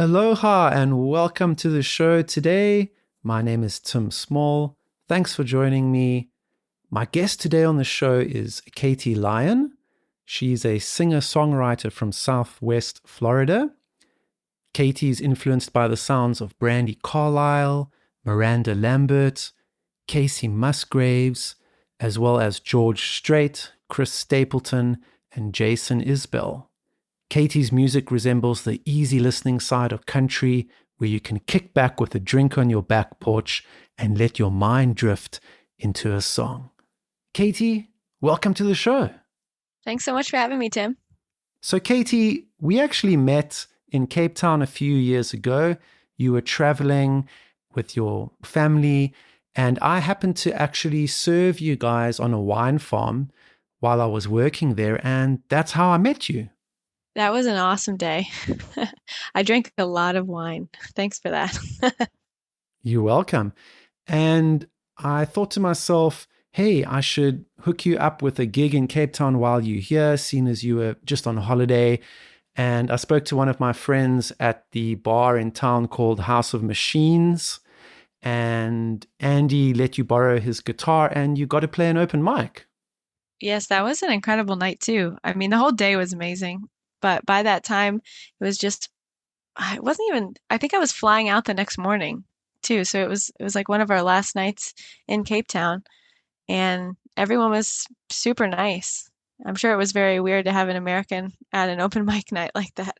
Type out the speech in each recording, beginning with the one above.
Aloha and welcome to the show today. My name is Tim Small. Thanks for joining me. My guest today on the show is Katie Lyon. She's a singer-songwriter from Southwest Florida. Katie's influenced by the sounds of Brandi Carlile, Miranda Lambert, Casey Musgraves, as well as George Strait, Chris Stapleton, and Jason Isbell. Katie's music resembles the easy listening side of country where you can kick back with a drink on your back porch and let your mind drift into a song. Katie, welcome to the show. Thanks so much for having me, Tim. So, Katie, we actually met in Cape Town a few years ago. You were traveling with your family, and I happened to actually serve you guys on a wine farm while I was working there, and that's how I met you. That was an awesome day. I drank a lot of wine. Thanks for that. You're welcome. And I thought to myself, hey, I should hook you up with a gig in Cape Town while you're here, seeing as you were just on holiday. And I spoke to one of my friends at the bar in town called House of Machines. And Andy let you borrow his guitar and you got to play an open mic. Yes, that was an incredible night too. I mean, the whole day was amazing, but by that time, it was just, I wasn't even, I think I was flying out the next morning too. So it was like one of our last nights in Cape Town, and everyone was super nice. I'm sure it was very weird to have an American at an open mic night like that.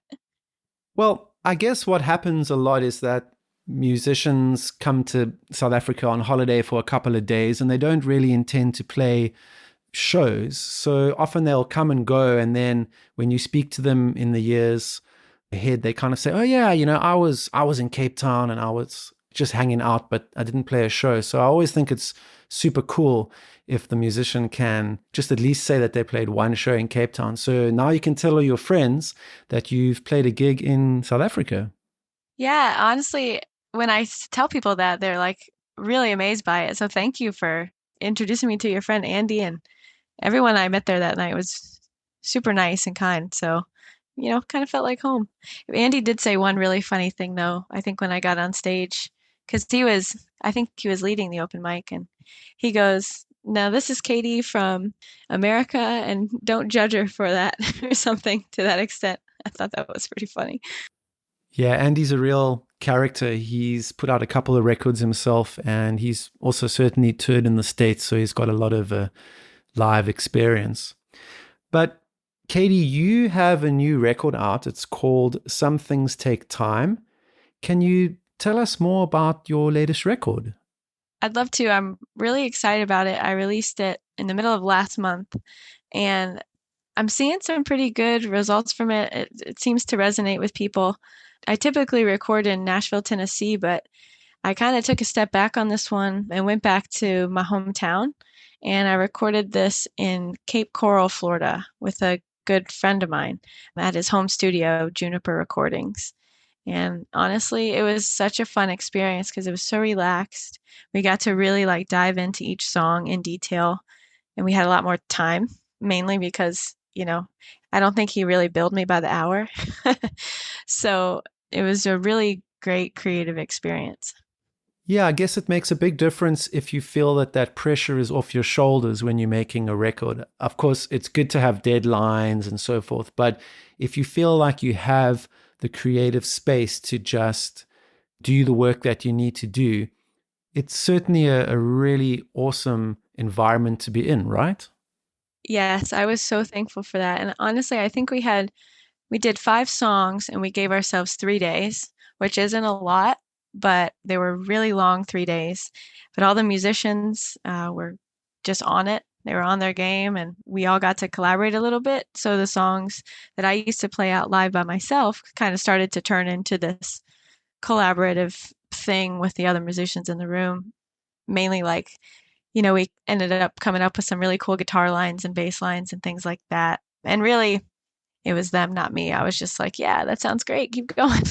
Well, I guess what happens a lot is that musicians come to South Africa on holiday for a couple of days and they don't really intend to play shows. So often they'll come and go. And then when you speak to them in the years ahead, they kind of say, oh yeah, I was in Cape Town and I was just hanging out, but I didn't play a show. So I always think it's super cool if the musician can just at least say that they played one show in Cape Town. So now you can tell all your friends that you've played a gig in South Africa. Yeah, honestly, when tell people that, they're like really amazed by it. So thank you for introducing me to your friend Andy, and everyone I met there that night was super nice and kind. So, kind of felt like home. Andy did say one really funny thing though, I think when I got on stage, because I think he was leading the open mic, and he goes, "Now this is Katie from America, and don't judge her for that," or something to that extent. I thought that was pretty funny. Yeah, Andy's a real character. He's put out a couple of records himself, and he's also certainly toured in the States, so he's got a lot of live experience. But Katie, you have a new record out. It's called Some Things Take Time. Can you tell us more about your latest record? I'd love to. I'm really excited about it. I released it in the middle of last month, and I'm seeing some pretty good results from it. It seems to resonate with people. I typically record in Nashville, Tennessee, but I kind of took a step back on this one and went back to my hometown. And I recorded this in Cape Coral, Florida, with a good friend of mine at his home studio, Juniper Recordings. And honestly, it was such a fun experience because it was so relaxed. We got to really like dive into each song in detail, and we had a lot more time, mainly because, I don't think he really billed me by the hour. So it was a really great creative experience. Yeah, I guess it makes a big difference if you feel that that pressure is off your shoulders when you're making a record. Of course, it's good to have deadlines and so forth, but if you feel like you have the creative space to just do the work that you need to do, it's certainly a really awesome environment to be in, right? Yes, I was so thankful for that. And honestly, I think we did 5 songs and we gave ourselves 3 days, which isn't a lot, but they were really long 3 days. But all the musicians were just on it. They were on their game, and we all got to collaborate a little bit. So the songs that I used to play out live by myself kind of started to turn into this collaborative thing with the other musicians in the room. Mainly like, we ended up coming up with some really cool guitar lines and bass lines and things like that. And really, it was them, not me. I was just like, yeah, that sounds great. Keep going.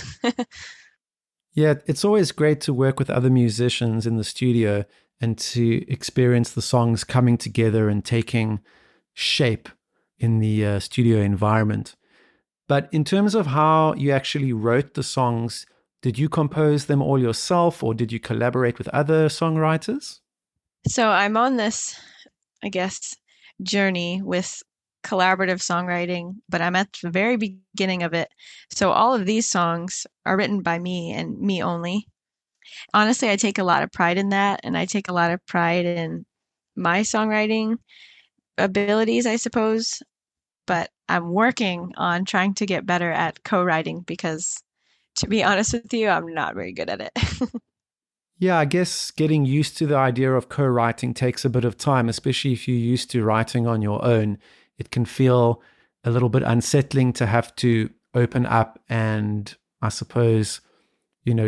Yeah, it's always great to work with other musicians in the studio and to experience the songs coming together and taking shape in the studio environment. But in terms of how you actually wrote the songs, did you compose them all yourself or did you collaborate with other songwriters? So I'm on this, I guess, journey with collaborative songwriting, but I'm at the very beginning of it. So all of these songs are written by me and me only. Honestly, I take a lot of pride in that, and I take a lot of pride in my songwriting abilities, I suppose. But I'm working on trying to get better at co-writing because, to be honest with you, I'm not very good at it. Yeah, I guess getting used to the idea of co writing takes a bit of time, especially if you're used to writing on your own. It can feel a little bit unsettling to have to open up and, I suppose,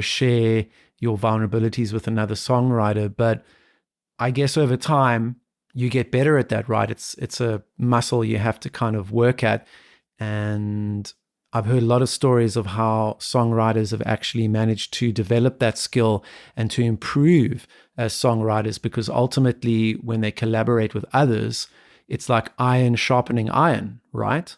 share your vulnerabilities with another songwriter. But I guess over time, you get better at that, right? It's a muscle you have to kind of work at. And I've heard a lot of stories of how songwriters have actually managed to develop that skill and to improve as songwriters because ultimately, when they collaborate with others, it's like iron sharpening iron, right?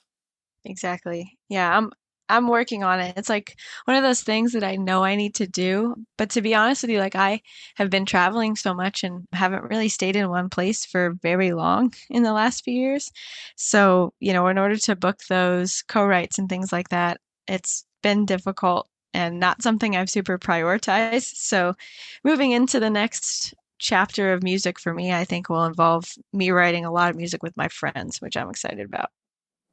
Exactly. Yeah, I'm working on it. It's like one of those things that I know I need to do. But to be honest with you, like I have been traveling so much and haven't really stayed in one place for very long in the last few years. So, in order to book those co-writes and things like that, it's been difficult and not something I've super prioritized. So, moving into the next chapter of music for me, I think will involve me writing a lot of music with my friends, which I'm excited about.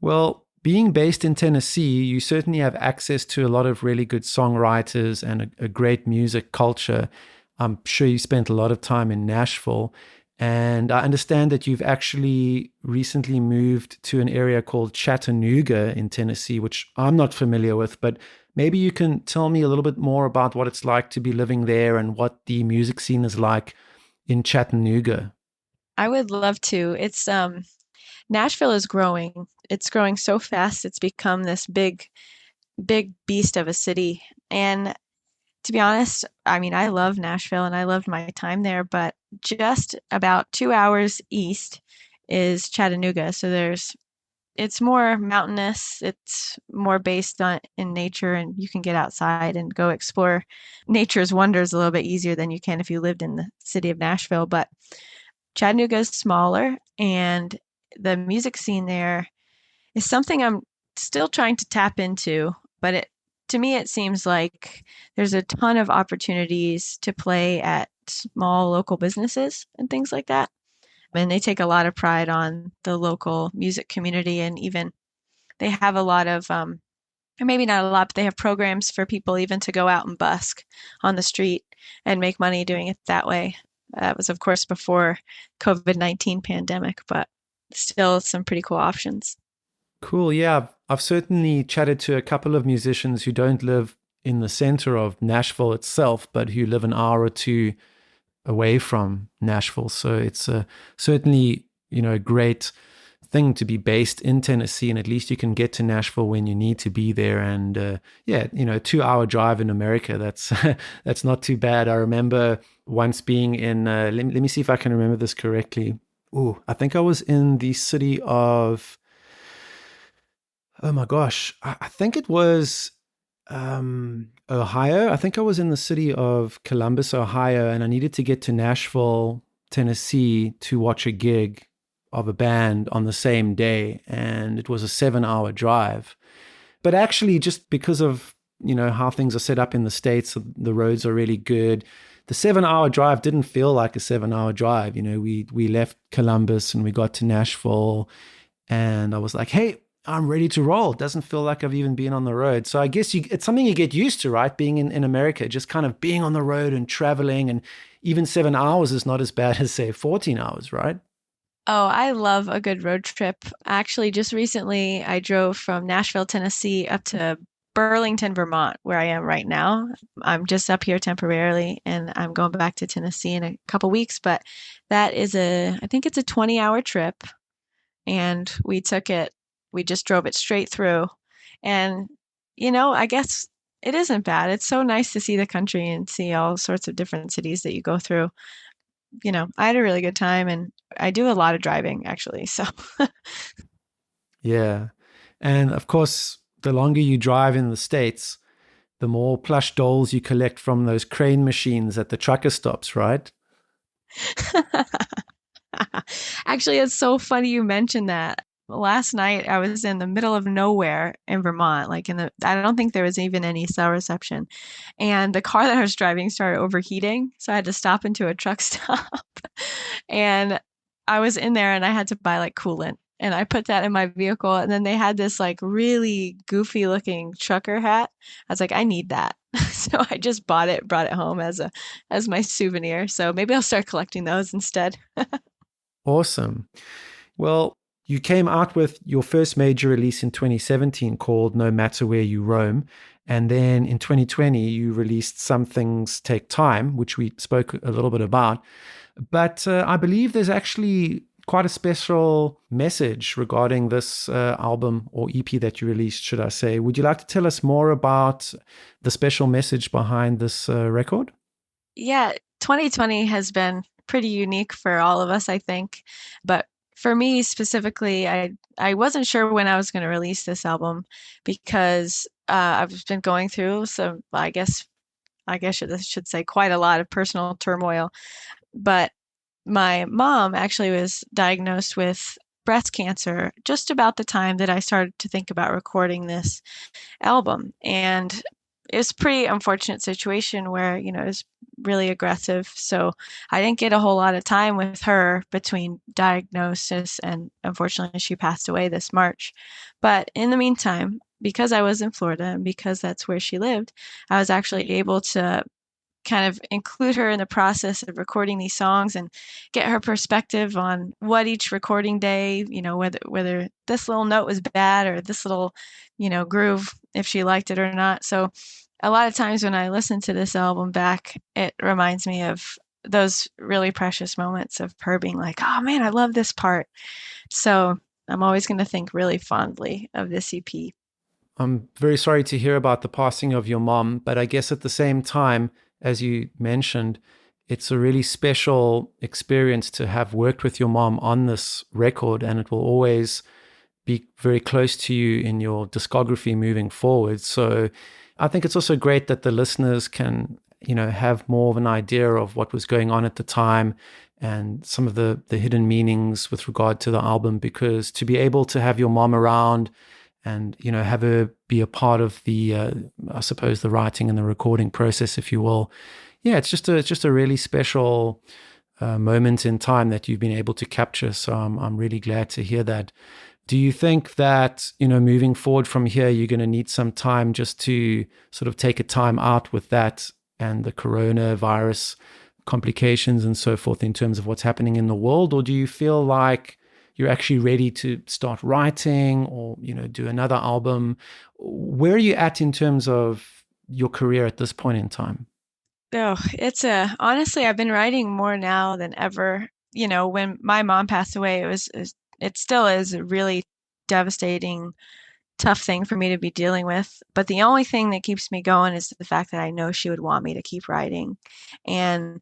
Well, being based in Tennessee, you certainly have access to a lot of really good songwriters and a great music culture. I'm sure you spent a lot of time in Nashville. And I understand that you've actually recently moved to an area called Chattanooga in Tennessee, which I'm not familiar with, but maybe you can tell me a little bit more about what it's like to be living there and what the music scene is like in Chattanooga. I would love to. It's Nashville is growing. It's growing so fast. It's become this big beast of a city. And to be honest, I mean, I love Nashville and I loved my time there, but just about 2 hours east is Chattanooga. So it's more mountainous. It's more based on in nature, and you can get outside and go explore nature's wonders a little bit easier than you can if you lived in the city of Nashville. But Chattanooga is smaller, and the music scene there is something I'm still trying to tap into, but to me it seems like there's a ton of opportunities to play at small local businesses and things like that. And they take a lot of pride on the local music community, and even they have a lot of or maybe not a lot, but they have programs for people even to go out and busk on the street and make money doing it that way. That was, of course, before COVID-19 pandemic, but still some pretty cool options. Cool. Yeah, I've certainly chatted to a couple of musicians who don't live in the center of Nashville itself, but who live an hour or two away from Nashville. So it's certainly, a great thing to be based in Tennessee, and at least you can get to Nashville when you need to be there. And yeah, 2 hour drive in America. That's that's not too bad. I remember once being in. Let me see if I can remember this correctly. Oh, I think I was in the city of. Oh my gosh, I think it was Ohio. I think I was in the city of Columbus, Ohio, and I needed to get to Nashville, Tennessee to watch a gig of a band on the same day. And it was a 7 hour drive. But actually, just because of, how things are set up in the States, the roads are really good. The 7 hour drive didn't feel like a 7 hour drive. We left Columbus and we got to Nashville and I was like, hey, I'm ready to roll. It doesn't feel like I've even been on the road. So I guess it's something you get used to, right? Being in America, just kind of being on the road and traveling. And even 7 hours is not as bad as, say, 14 hours, right? Oh, I love a good road trip. Actually, just recently I drove from Nashville, Tennessee up to Burlington, Vermont, where I am right now. I'm just up here temporarily and I'm going back to Tennessee in a couple weeks, but I think it's a 20-hour trip, and we just drove it straight through. And, I guess it isn't bad. It's so nice to see the country and see all sorts of different cities that you go through. I had a really good time, and I do a lot of driving actually. So Yeah. And of course, the longer you drive in the States, the more plush dolls you collect from those crane machines at the trucker stops, right? Actually, it's so funny you mentioned that. Last night I was in the middle of nowhere in Vermont, like I don't think there was even any cell reception. And the car that I was driving started overheating, so I had to stop into a truck stop. And I was in there and I had to buy like coolant. And I put that in my vehicle, and then they had this like really goofy looking trucker hat. I was like, I need that. So I just bought it, brought it home as my souvenir. So maybe I'll start collecting those instead. Awesome. Well, you came out with your first major release in 2017 called No Matter Where You Roam. And then in 2020, you released Some Things Take Time, which we spoke a little bit about. But I believe there's actually quite a special message regarding this album or EP that you released, should I say. Would you like to tell us more about the special message behind this record? Yeah, 2020 has been pretty unique for all of us, I think. But for me specifically, I wasn't sure when I was going to release this album because I've been going through some, I should say quite a lot of personal turmoil. But my mom actually was diagnosed with breast cancer just about the time that I started to think about recording this album. And it was a pretty unfortunate situation where, it was really aggressive. So I didn't get a whole lot of time with her between diagnosis and unfortunately she passed away this March. But in the meantime, because I was in Florida and because that's where she lived, I was actually able to kind of include her in the process of recording these songs and get her perspective on what each recording day, whether this little note was bad or this little, groove, if she liked it or not. So a lot of times when I listen to this album back, it reminds me of those really precious moments of her being like, oh man, I love this part. So I'm always going to think really fondly of this EP. I'm very sorry to hear about the passing of your mom, but I guess at the same time, as you mentioned, it's a really special experience to have worked with your mom on this record, and it will always be very close to you in your discography moving forward. So I think it's also great that the listeners can, have more of an idea of what was going on at the time and some of the hidden meanings with regard to the album, because to be able to have your mom around and have her be a part of the I suppose the writing and the recording process, if you will. Yeah, it's just a really special moment in time that you've been able to capture. So I'm really glad to hear that. Do you think that moving forward from here, you're going to need some time just to sort of take a time out with that and the coronavirus complications and so forth in terms of what's happening in the world, or do you feel like you're actually ready to start writing or, do another album? Where are you at in terms of your career at this point in time? Oh, honestly, I've been writing more now than ever. When my mom passed away, it still is a really devastating, tough thing for me to be dealing with. But the only thing that keeps me going is the fact that I know she would want me to keep writing. And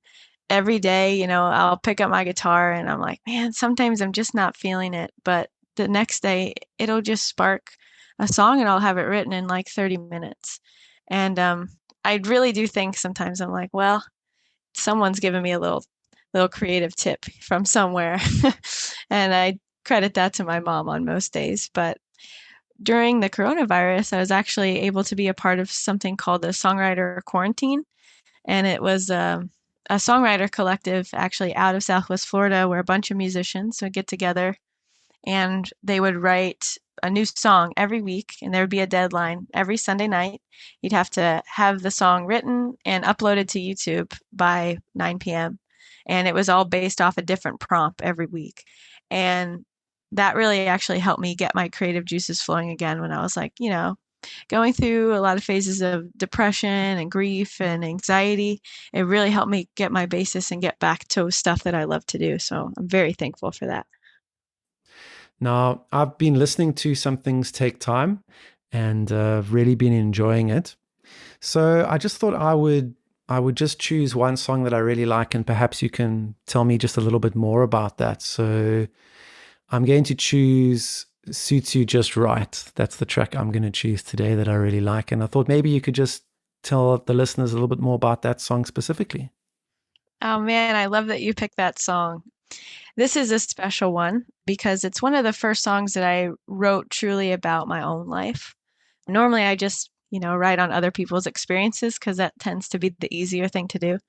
every day, I'll pick up my guitar and I'm like, man, sometimes I'm just not feeling it. But the next day, it'll just spark a song and I'll have it written in like 30 minutes. And I really do think sometimes I'm like, well, someone's given me a little creative tip from somewhere. And I credit that to my mom on most days. But during the coronavirus, I was actually able to be a part of something called the Songwriter Quarantine. And it was a songwriter collective actually out of Southwest Florida where a bunch of musicians would get together and they would write a new song every week, and there would be a deadline every Sunday night. You'd have to have the song written and uploaded to YouTube by 9 p.m. And it was all based off a different prompt every week. And that really actually helped me get my creative juices flowing again when I was like, going through a lot of phases of depression and grief and anxiety. It really helped me get my basis and get back to stuff that I love to do. So I'm very thankful for that. Now, I've been listening to Some Things Take Time and I've really been enjoying it. So I just thought I would just choose one song that I really like, and perhaps you can tell me just a little bit more about that. So I'm going to choose suits you just right. That's the track I'm going to choose today that I really like. And I thought maybe you could just tell the listeners a little bit more about that song specifically. Oh man, I love that you picked that song. This is a special one because it's one of the first songs that I wrote truly about my own life. Normally, I just, write on other people's experiences because that tends to be the easier thing to do.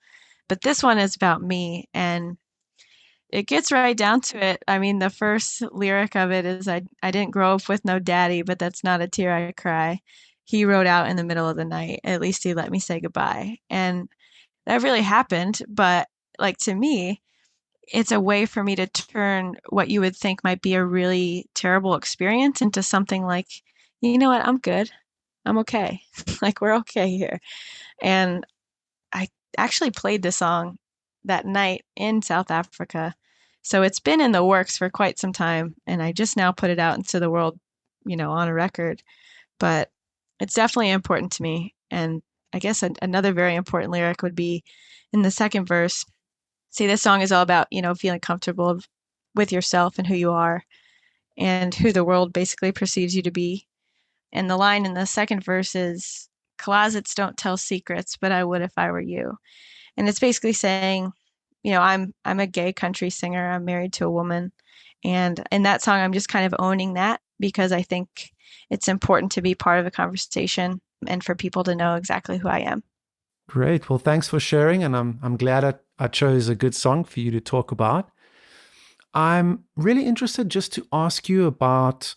But this one is about me, and it gets right down to it. I mean, the first lyric of it is I didn't grow up with no daddy, but that's not a tear I cry. He rode out in the middle of the night. At least he let me say goodbye. And that really happened. But like to me, it's a way for me to turn what you would think might be a really terrible experience into something like, you know what, I'm good. I'm okay. Like we're okay here. And I actually played the song that night in South Africa. So it's been in the works for quite some time, and I just now put it out into the world, on a record. But it's definitely important to me. And I guess another very important lyric would be in the second verse. See, this song is all about, feeling comfortable with yourself and who you are and who the world basically perceives you to be. And the line in the second verse is, closets don't tell secrets, but I would if I were you. And it's basically saying, I'm a gay country singer. I'm married to a woman. And in that song, I'm just kind of owning that because I think it's important to be part of a conversation and for people to know exactly who I am. Great. Well, thanks for sharing. And I'm glad I chose a good song for you to talk about. I'm really interested just to ask you about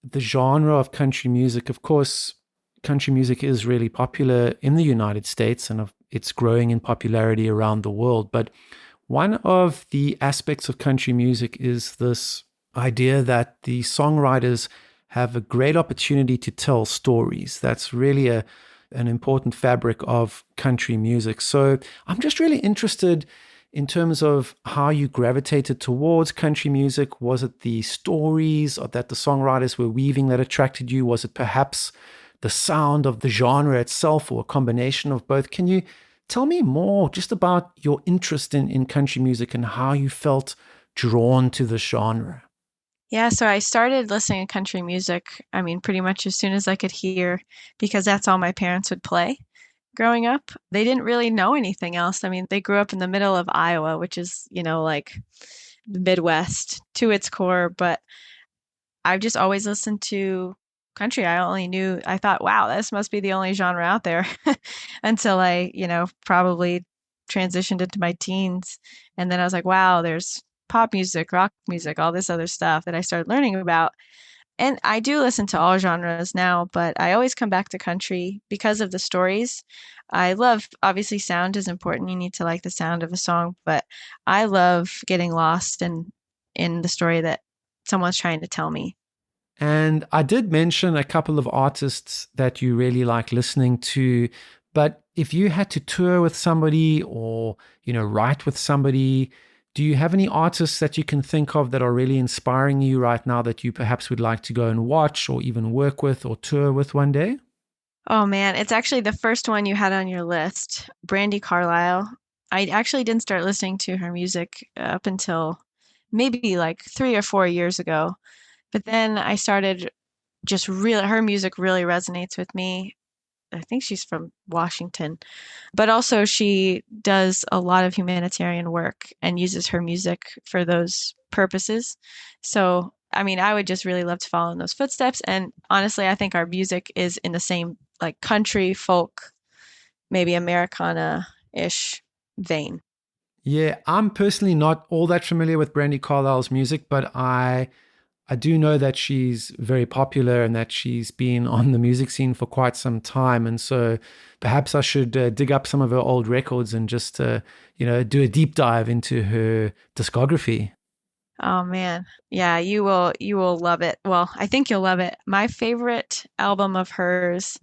the genre of country music. Of course, country music is really popular in the United States and it's growing in popularity around the world. But one of the aspects of country music is this idea that the songwriters have a great opportunity to tell stories. That's really an important fabric of country music. So I'm just really interested in terms of how you gravitated towards country music. Was it the stories that the songwriters were weaving that attracted you? Was it perhaps the sound of the genre itself or a combination of both? Can you tell me more just about your interest in country music and how you felt drawn to the genre? Yeah, so I started listening to country music, I mean, pretty much as soon as I could hear, because that's all my parents would play growing up. They didn't really know anything else. I mean, they grew up in the middle of Iowa, which is, like the Midwest to its core, but I've just always listened to country. I thought, wow, this must be the only genre out there until I, probably transitioned into my teens. And then I was like, wow, there's pop music, rock music, all this other stuff that I started learning about. And I do listen to all genres now, but I always come back to country because of the stories. I love, obviously, sound is important. You need to like the sound of a song, but I love getting lost in the story that someone's trying to tell me. And I did mention a couple of artists that you really like listening to, but if you had to tour with somebody or, write with somebody, do you have any artists that you can think of that are really inspiring you right now that you perhaps would like to go and watch or even work with or tour with one day? Oh man, it's actually the first one you had on your list, Brandy Carlisle. I actually didn't start listening to her music up until maybe like 3 or 4 years ago. But then I started just really, her music really resonates with me. I think she's from Washington, but also she does a lot of humanitarian work and uses her music for those purposes. So, I mean, I would just really love to follow in those footsteps. And honestly, I think our music is in the same like country, folk, maybe Americana-ish vein. Yeah, I'm personally not all that familiar with Brandy Carlisle's music, but I do know that she's very popular and that she's been on the music scene for quite some time. And so perhaps I should dig up some of her old records and just, do a deep dive into her discography. Oh man. Yeah, you will love it. Well, I think you'll love it. My favorite album of hers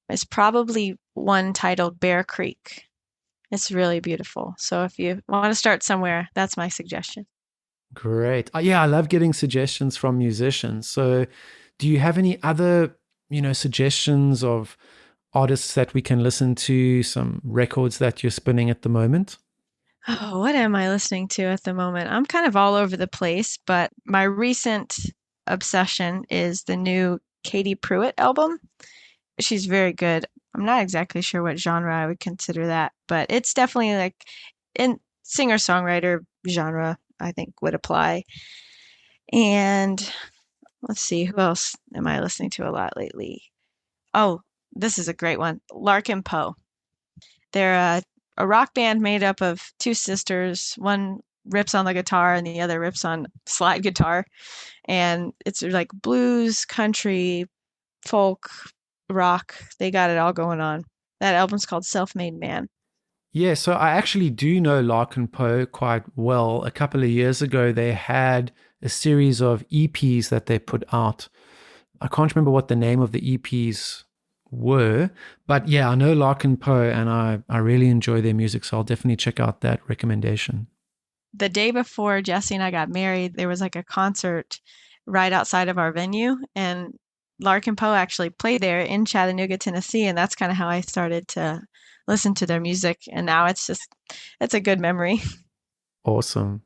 is probably one titled Bear Creek. It's really beautiful. So if you want to start somewhere, that's my suggestion. Great. Yeah, I love getting suggestions from musicians. So do you have any other, suggestions of artists that we can listen to, some records that you're spinning at the moment? Oh, what am I listening to at the moment? I'm kind of all over the place, but my recent obsession is the new Katie Pruitt album. She's very good. I'm not exactly sure what genre I would consider that, but it's definitely like in singer-songwriter genre, I think would apply. And let's see, who else am I listening to a lot lately? Oh, this is a great one. Larkin Poe. They're a rock band made up of two sisters. One rips on the guitar and the other rips on slide guitar. And it's like blues, country, folk, rock. They got it all going on. That album's called Self-Made Man. Yeah, so I actually do know Larkin Poe quite well. A couple of years ago, they had a series of EPs that they put out. I can't remember what the name of the EPs were, but yeah, I know Larkin Poe and I really enjoy their music, so I'll definitely check out that recommendation. The day before Jesse and I got married, there was like a concert right outside of our venue, and Larkin Poe actually played there in Chattanooga, Tennessee, and that's kind of how I started to listen to their music. And now it's a good memory. Awesome.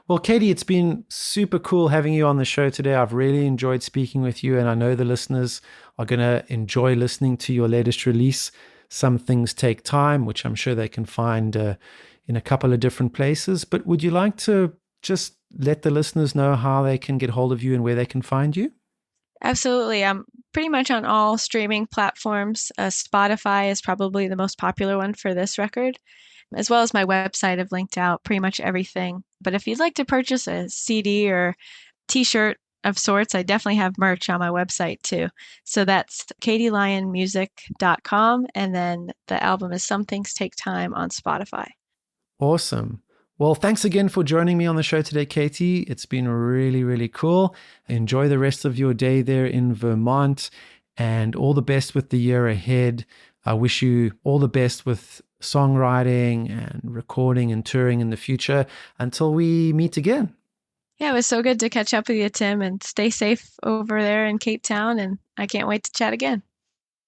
Well, Katie, it's been super cool having you on the show today. I've really enjoyed speaking with you, and I know the listeners are going to enjoy listening to your latest release. Some things take time, which I'm sure they can find in a couple of different places. But would you like to just let the listeners know how they can get hold of you and where they can find you? Absolutely. I'm pretty much on all streaming platforms. Spotify is probably the most popular one for this record, as well as my website. I've linked out pretty much everything. But if you'd like to purchase a CD or t-shirt of sorts, I definitely have merch on my website too. So that's katielionmusic.com. And then the album is Some Things Take Time on Spotify. Awesome. Well, thanks again for joining me on the show today, Katie. It's been really, really cool. Enjoy the rest of your day there in Vermont and all the best with the year ahead. I wish you all the best with songwriting and recording and touring in the future until we meet again. Yeah, it was so good to catch up with you, Tim, and stay safe over there in Cape Town. And I can't wait to chat again.